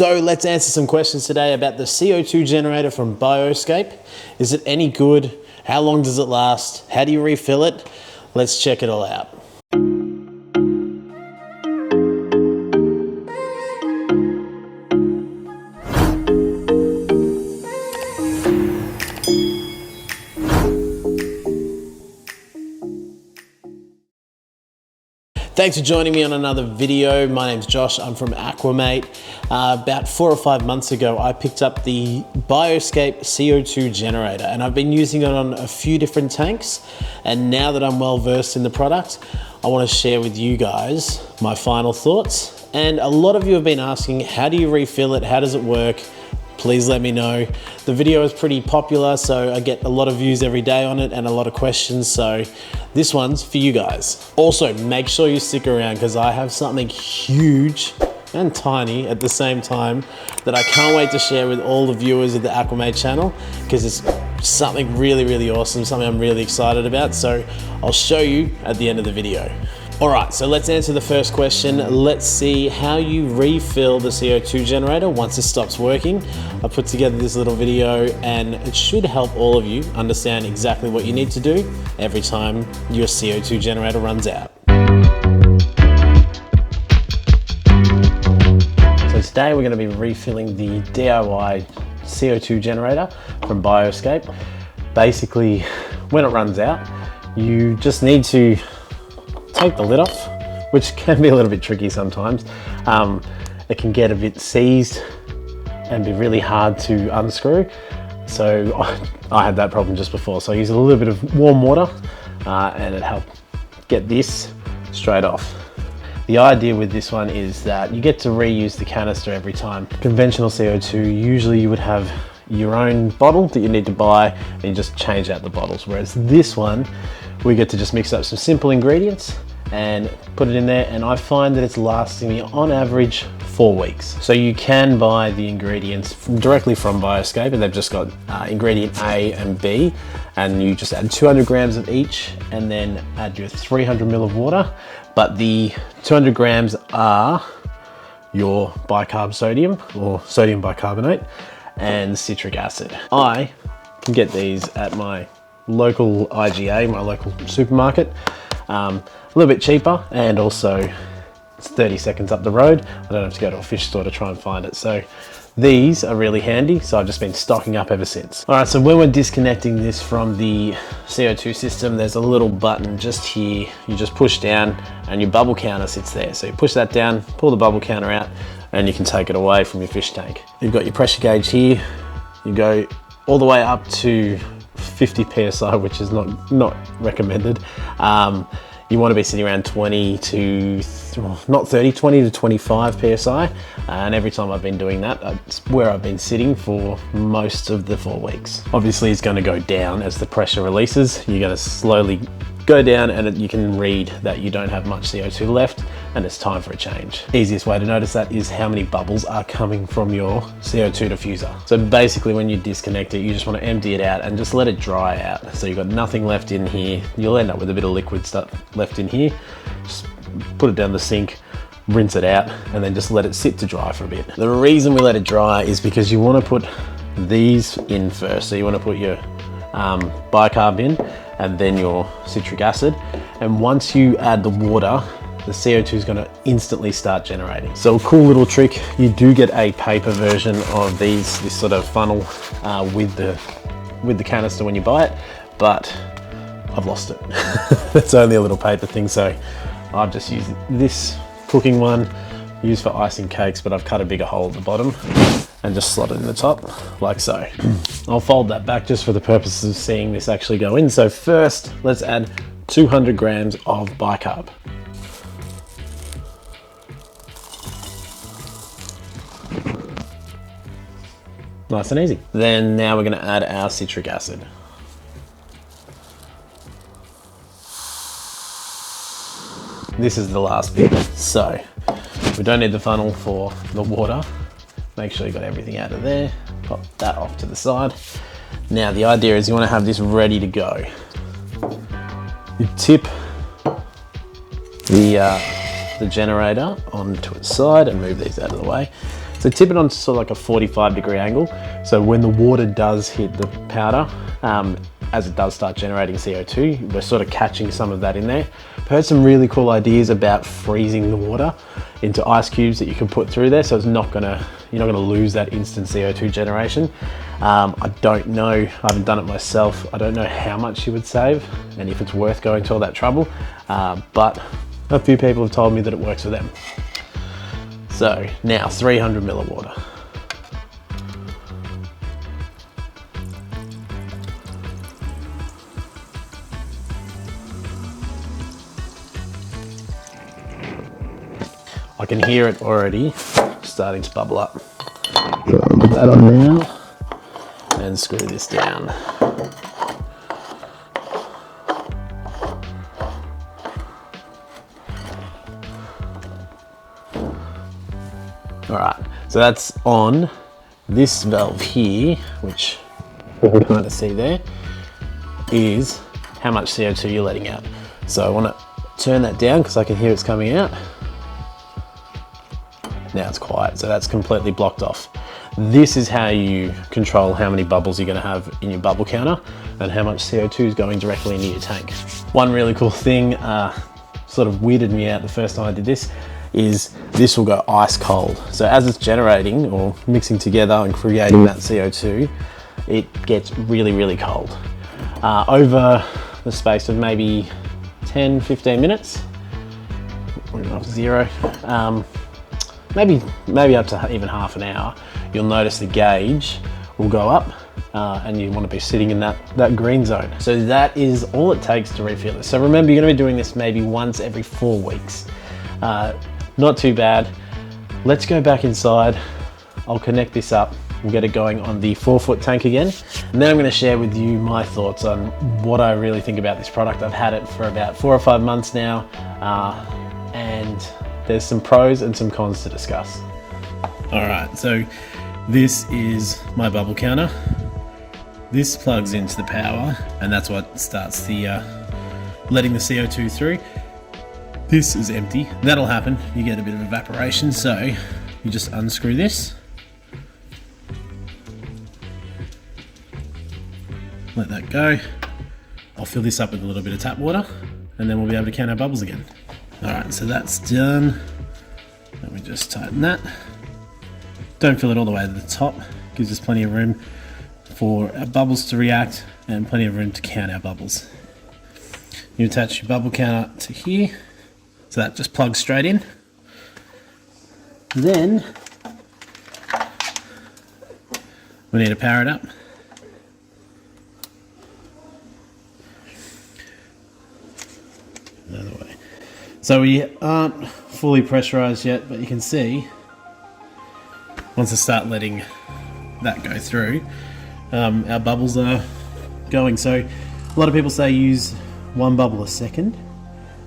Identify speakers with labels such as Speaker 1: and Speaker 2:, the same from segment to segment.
Speaker 1: So let's answer some questions today about the CO2 generator from Bioscape. Is it any good? How long does it last? How do you refill it? Let's check it all out. Thanks for joining me on another video. My name's Josh, I'm from Aquamate. About 4 or 5 months ago, I picked up the Bioscape CO2 Generator, and I've been using it on a few different tanks. And now that I'm well versed in the product, I want to share with you guys my final thoughts. And a lot of you have been asking, how do you refill it? How does it work? Please let me know. The video is pretty popular, so I get a lot of views every day on it and a lot of questions, so this one's for you guys. Also, make sure you stick around because I have something huge and tiny at the same time that I can't wait to share with all the viewers of the Aquamate channel, because it's something really, really awesome, something I'm really excited about, so I'll show you at the end of the video. All right, so let's answer the first question. Let's see how you refill the CO2 generator once it stops working. I put together this little video and it should help all of you understand exactly what you need to do every time your CO2 generator runs out. So today we're going to be refilling the DIY CO2 generator from Bioscape. Basically, when it runs out, you just need to take the lid off, which can be a little bit tricky sometimes. It can get a bit seized and be really hard to unscrew. So I had that problem just before. So I used a little bit of warm water and it helped get this straight off. The idea with this one is that you get to reuse the canister every time. Conventional CO2, usually you would have your own bottle that you need to buy and you just change out the bottles. Whereas this one, we get to just mix up some simple ingredients and put it in there, and I find that it's lasting me on average 4 weeks. So you can buy the ingredients directly from Bioscape, and they've just got ingredient A and B, and you just add 200 grams of each and then add your 300 ml of water. But the 200 grams are your bicarb sodium or sodium bicarbonate and citric acid. I can get these at my local IGA, my local supermarket, a little bit cheaper, and also it's 30 seconds up the road. I don't have to go to a fish store to try and find it. So these are really handy, so I've just been stocking up ever since. All right, so when we're disconnecting this from the CO2 system, there's a little button just here. You just push down and your bubble counter sits there. So you push that down, pull the bubble counter out, and you can take it away from your fish tank. You've got your pressure gauge here. You go all the way up to 50 PSI, which is not recommended. You want to be sitting around 20 to 25 PSI. And every time I've been doing that, that's where I've been sitting for most of the 4 weeks. Obviously it's going to go down as the pressure releases. You're going to slowly go down, and you can read that you don't have much CO2 left and it's time for a change. Easiest way to notice that is how many bubbles are coming from your CO2 diffuser. So basically when you disconnect it, you just want to empty it out and just let it dry out. So you've got nothing left in here. You'll end up with a bit of liquid stuff left in here. Just put it down the sink, rinse it out, and then just let it sit to dry for a bit. The reason we let it dry is because you want to put these in first. So you want to put your bicarb in, and then your citric acid. And once you add the water, the CO2 is going to instantly start generating. So a cool little trick, you do get a paper version of this sort of funnel with the canister when you buy it, but I've lost it. It's only a little paper thing, so I've just used this cooking one, used for icing cakes, but I've cut a bigger hole at the bottom and just slot it in the top, like so. I'll fold that back just for the purposes of seeing this actually go in. So first, let's add 200 grams of bicarb. Nice and easy. Then now we're gonna add our citric acid. This is the last bit. So we don't need the funnel for the water. Make sure you got everything out of there. Pop that off to the side. Now the idea is you want to have this ready to go. You tip the generator onto its side and move these out of the way. So tip it on sort of like a 45-degree angle. So when the water does hit the powder, as it does start generating CO2, we're sort of catching some of that in there. I've heard some really cool ideas about freezing the water into ice cubes that you can put through there, so it's not gonna, you're not gonna lose that instant CO2 generation. I don't know, I haven't done it myself. I don't know how much you would save and if it's worth going to all that trouble, but a few people have told me that it works for them. So now 300 ml of water. I can hear it already starting to bubble up. So I'll put that on now and screw this down. All right, so that's on. This valve here, which you can kind of see there, is how much CO2 you're letting out. So I want to turn that down because I can hear it's coming out. Now it's quiet, so that's completely blocked off. This is how you control how many bubbles you're gonna have in your bubble counter and how much CO2 is going directly into your tank. One really cool thing, sort of weirded me out the first time I did this, is this will go ice cold. So as it's generating or mixing together and creating that CO2, it gets really, really cold. Over the space of maybe 10, 15 minutes, we're off 0, maybe up to even half an hour, you'll notice the gauge will go up and you want to be sitting in that green zone. So that is all it takes to refill this. So remember, you're going to be doing this maybe once every 4 weeks. Not too bad. Let's go back inside. I'll connect this up. We'll get it going on the 4-foot tank again. And then I'm going to share with you my thoughts on what I really think about this product. I've had it for about 4 or 5 months now, and there's some pros and some cons to discuss. All right, so this is my bubble counter. This plugs into the power, and that's what starts the letting the CO2 through. This is empty. That'll happen. You get a bit of evaporation, so you just unscrew this. Let that go. I'll fill this up with a little bit of tap water, and then we'll be able to count our bubbles again. All right, so that's done. Let me just tighten that. Don't fill it all the way to the top. Gives us plenty of room for our bubbles to react and plenty of room to count our bubbles. You attach your bubble counter to here, so that just plugs straight in. Then we need to power it up. Another way. So we aren't fully pressurized yet, but you can see once I start letting that go through, our bubbles are going. So a lot of people say use 1 bubble a second.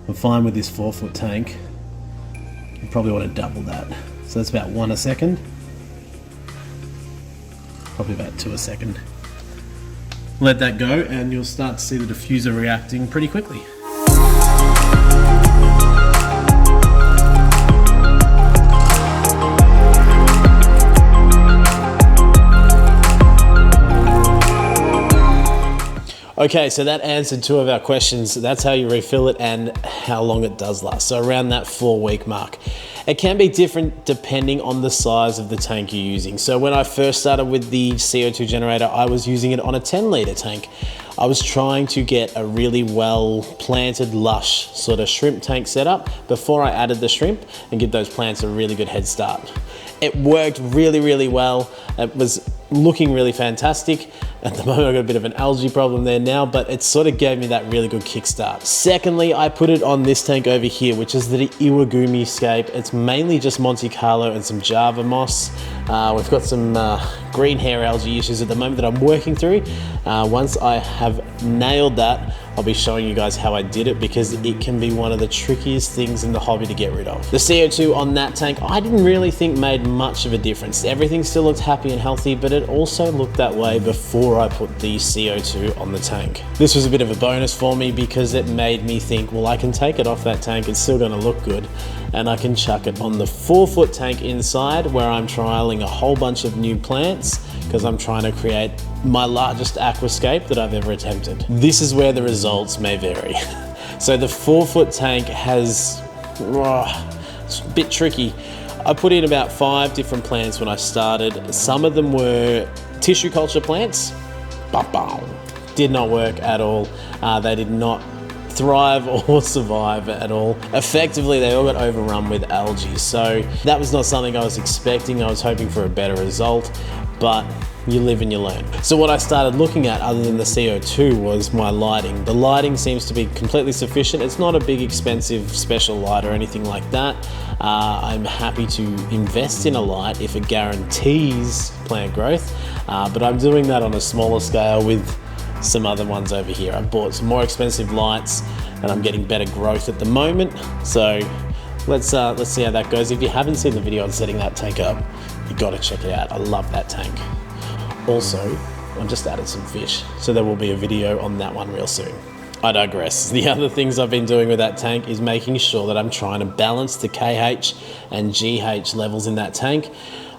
Speaker 1: I'm fine with this 4-foot tank. You probably want to double that. So that's about 1 a second. Probably about 2 a second. Let that go and you'll start to see the diffuser reacting pretty quickly. Okay, so that answered 2 of our questions. That's how you refill it and how long it does last. So around that 4-week mark. It can be different depending on the size of the tank you're using. So when I first started with the CO2 generator, I was using it on a 10-litre tank. I was trying to get a really well planted, lush sort of shrimp tank setup before I added the shrimp and give those plants a really good head start. It worked really, really well. It was looking really fantastic. At the moment, I've got a bit of an algae problem there now, but it sort of gave me that really good kickstart. Secondly, I put it on this tank over here, which is the Iwagumi scape. It's mainly just Monte Carlo and some Java moss. We've got some green hair algae issues at the moment that I'm working through. Once I have nailed that, I'll be showing you guys how I did it, because it can be one of the trickiest things in the hobby to get rid of. The CO2 on that tank, I didn't really think made much of a difference. Everything still looked happy and healthy, but it also looked that way before I put the CO2 on the tank. This was a bit of a bonus for me because it made me think, well, I can take it off that tank, it's still gonna look good, and I can chuck it on the 4-foot tank inside, where I'm trialing a whole bunch of new plants, because I'm trying to create my largest aquascape that I've ever attempted. This is where the results may vary. So the 4-foot tank has, it's a bit tricky. I put in about 5 different plants when I started. Some of them were tissue culture plants. Did not work at all. They did not thrive or survive at all. Effectively, they all got overrun with algae. So that was not something I was expecting. I was hoping for a better result, but you live and you learn. So what I started looking at, other than the CO2, was my lighting. The lighting seems to be completely sufficient. It's not a big expensive special light or anything like that. I'm happy to invest in a light if it guarantees plant growth, but I'm doing that on a smaller scale with some other ones over here. I bought some more expensive lights and I'm getting better growth at the moment. So let's see how that goes. If you haven't seen the video on setting that tank up, you gotta check it out. I love that tank. Also, I've just added some fish, so there will be a video on that one real soon. I digress. The other things I've been doing with that tank is making sure that I'm trying to balance the KH and GH levels in that tank.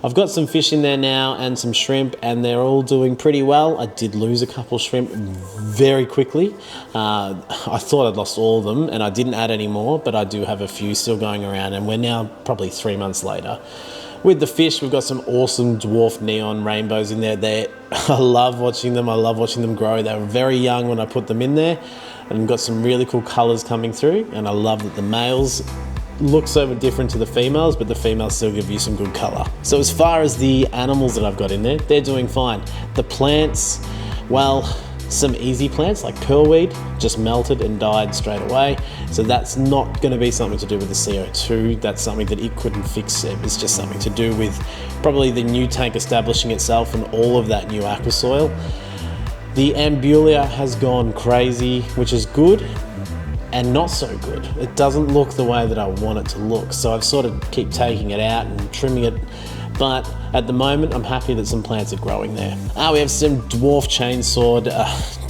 Speaker 1: I've got some fish in there now and some shrimp, and they're all doing pretty well. I did lose a couple shrimp very quickly. I thought I'd lost all of them and I didn't add any more, but I do have a few still going around, and we're now probably 3 months later. With the fish, we've got some awesome dwarf neon rainbows in there. I love watching them. I love watching them grow. They were very young when I put them in there, and got some really cool colors coming through. And I love that the males look so different to the females, but the females still give you some good color. So as far as the animals that I've got in there, they're doing fine. The plants, well, some easy plants like pearlweed just melted and died straight away. So that's not going to be something to do with the CO2. That's something that it couldn't fix. It was just something to do with probably the new tank establishing itself and all of that new aqua soil. The ambulia has gone crazy, which is good and not so good. It doesn't look the way that I want it to look. So I've sort of keep taking it out and trimming it. But at the moment, I'm happy that some plants are growing there. We have some dwarf chainsawed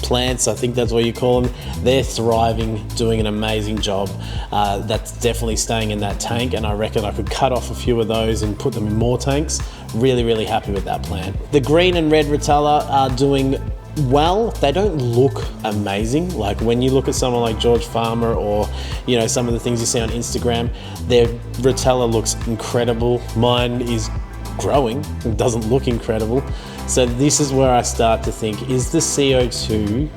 Speaker 1: plants, I think that's what you call them. They're thriving, doing an amazing job. That's definitely staying in that tank, and I reckon I could cut off a few of those and put them in more tanks. Really, really happy with that plant. The green and red rotella are doing well. They don't look amazing. Like when you look at someone like George Farmer, or you know, some of the things you see on Instagram, their rotella looks incredible. Mine is growing and doesn't look incredible. So this is where I start to think, is the CO2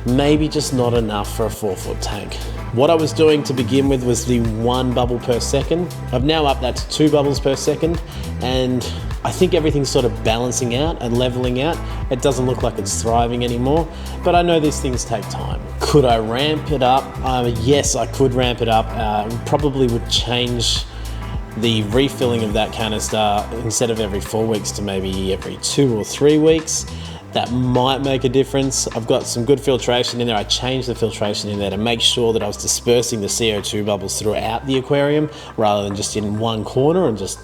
Speaker 1: maybe just not enough for a 4-foot tank? What I was doing to begin with was the 1 bubble per second. I've now upped that to 2 bubbles per second, and I think everything's sort of balancing out and leveling out. It doesn't look like it's thriving anymore, but I know these things take time. Could I ramp it up? Yes, I could ramp it up. Probably would change the refilling of that canister instead of every 4 weeks to maybe every 2 or 3 weeks. That might make a difference. I've got some good filtration in there. I changed the filtration in there to make sure that I was dispersing the CO2 bubbles throughout the aquarium rather than just in one corner and just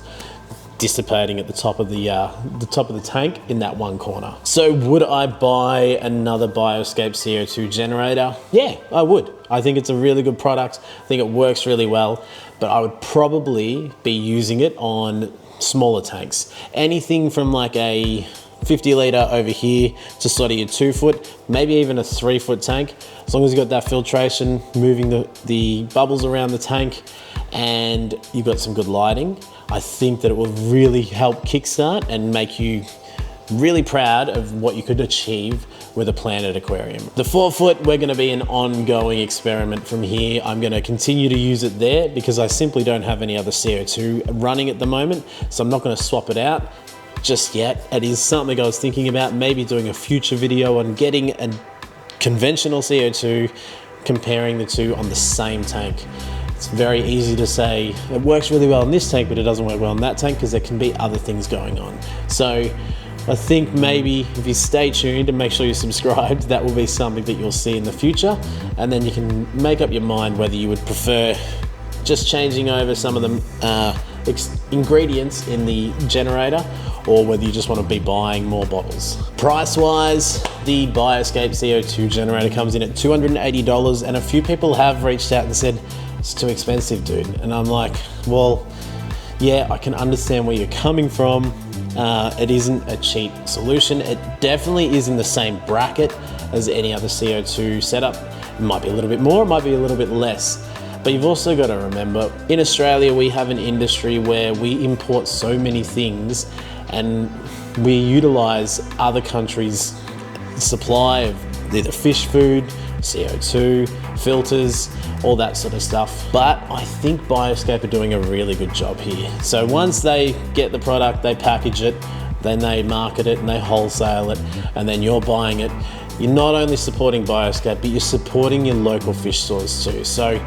Speaker 1: dissipating at the top of the tank in that one corner. So would I buy another Bioscape CO2 generator? Yeah, I would. I think it's a really good product. I think it works really well, but I would probably be using it on smaller tanks. Anything from like a 50 litre over here to sort of your 2-foot, maybe even a 3-foot tank. As long as you've got that filtration, moving the bubbles around the tank, and you've got some good lighting, I think that it will really help kickstart and make you really proud of what you could achieve with a planted aquarium. The 4-foot, we're going to be an ongoing experiment from here. I'm going to continue to use it there because I simply don't have any other CO2 running at the moment, so I'm not going to swap it out just yet. It is something I was thinking about maybe doing a future video on getting a conventional CO2, comparing the two on the same tank. It's very easy to say it works really well in this tank, but it doesn't work well in that tank because there can be other things going on. So I think maybe if you stay tuned and make sure you're subscribed, that will be something that you'll see in the future, and then you can make up your mind whether you would prefer just changing over some of the ingredients in the generator, or whether you just want to be buying more bottles. Price wise, the Bioscape CO2 generator comes in at $280, and a few people have reached out and said, it's too expensive, dude. And I'm like, well, yeah, I can understand where you're coming from. It isn't a cheap solution. It definitely is in the same bracket as any other CO2 setup. It might be a little bit more, it might be a little bit less. But you've also got to remember, in Australia, we have an industry where we import so many things, and we utilize other countries' supply of either fish food, CO2, filters, all that sort of stuff. But I think Bioscape are doing a really good job here. So once they get the product, they package it, then they market it and they wholesale it, and then you're buying it. You're not only supporting Bioscape, but you're supporting your local fish stores too. So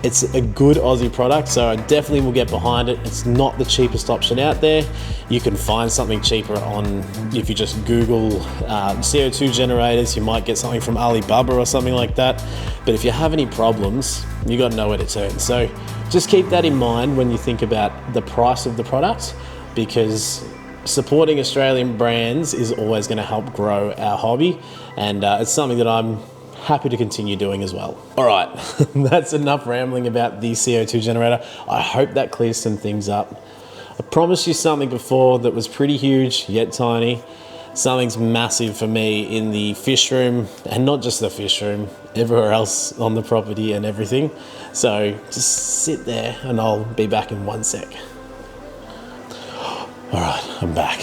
Speaker 1: it's a good Aussie product, so I definitely will get behind it. It's not the cheapest option out there. You can find something cheaper on, if you just Google CO2 generators, you might get something from Alibaba or something like that. But if you have any problems, you got nowhere to turn. So just keep that in mind when you think about the price of the product, because supporting Australian brands is always going to help grow our hobby, and it's something that I'm happy to continue doing as well. All right, that's enough rambling about the CO2 generator. I hope that clears some things up. I promised you something before that was pretty huge yet tiny. Something's massive for me in the fish room, and not just the fish room, everywhere else on the property and everything. So just sit there and I'll be back in 1 sec. All right, I'm back.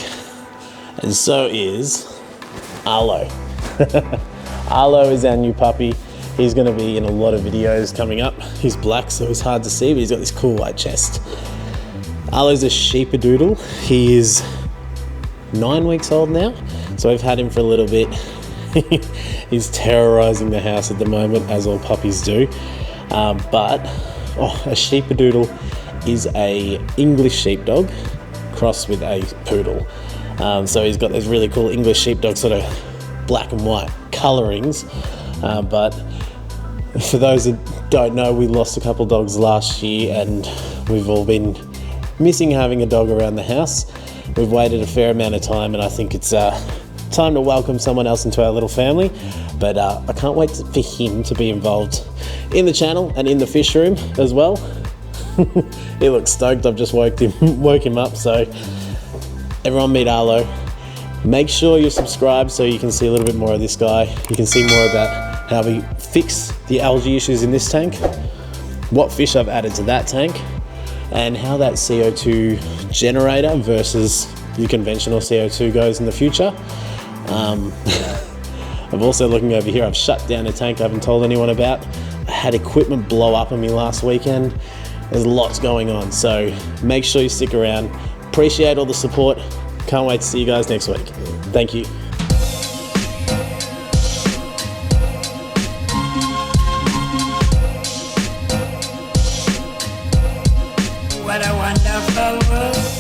Speaker 1: And so is Arlo. Arlo is our new puppy. He's gonna be in a lot of videos coming up. He's black, so he's hard to see, but he's got this cool white chest. Arlo's a sheepadoodle. He is 9 weeks old now, so I've had him for a little bit. He's terrorizing the house at the moment, as all puppies do. But a sheepadoodle is a English sheepdog crossed with a poodle. So he's got those really cool English sheepdog sort of black and white colorings, but for those that don't know, we lost a couple dogs last year, and we've all been missing having a dog around the house. We've waited a fair amount of time, and I think it's time to welcome someone else into our little family. But I can't wait for him to be involved in the channel and in the fish room as well. He looks stoked. I've just woke him up. So everyone meet Arlo. Make sure you're subscribed so you can see a little bit more of this guy. You can see more about how we fix the algae issues in this tank, what fish I've added to that tank, and how that CO2 generator versus your conventional CO2 goes in the future. I'm also looking over here. I've shut down a tank I haven't told anyone about. I had equipment blow up on me last weekend. There's lots going on, so make sure you stick around. Appreciate all the support. Can't wait to see you guys next week. Thank you.
Speaker 2: What a wonderful world.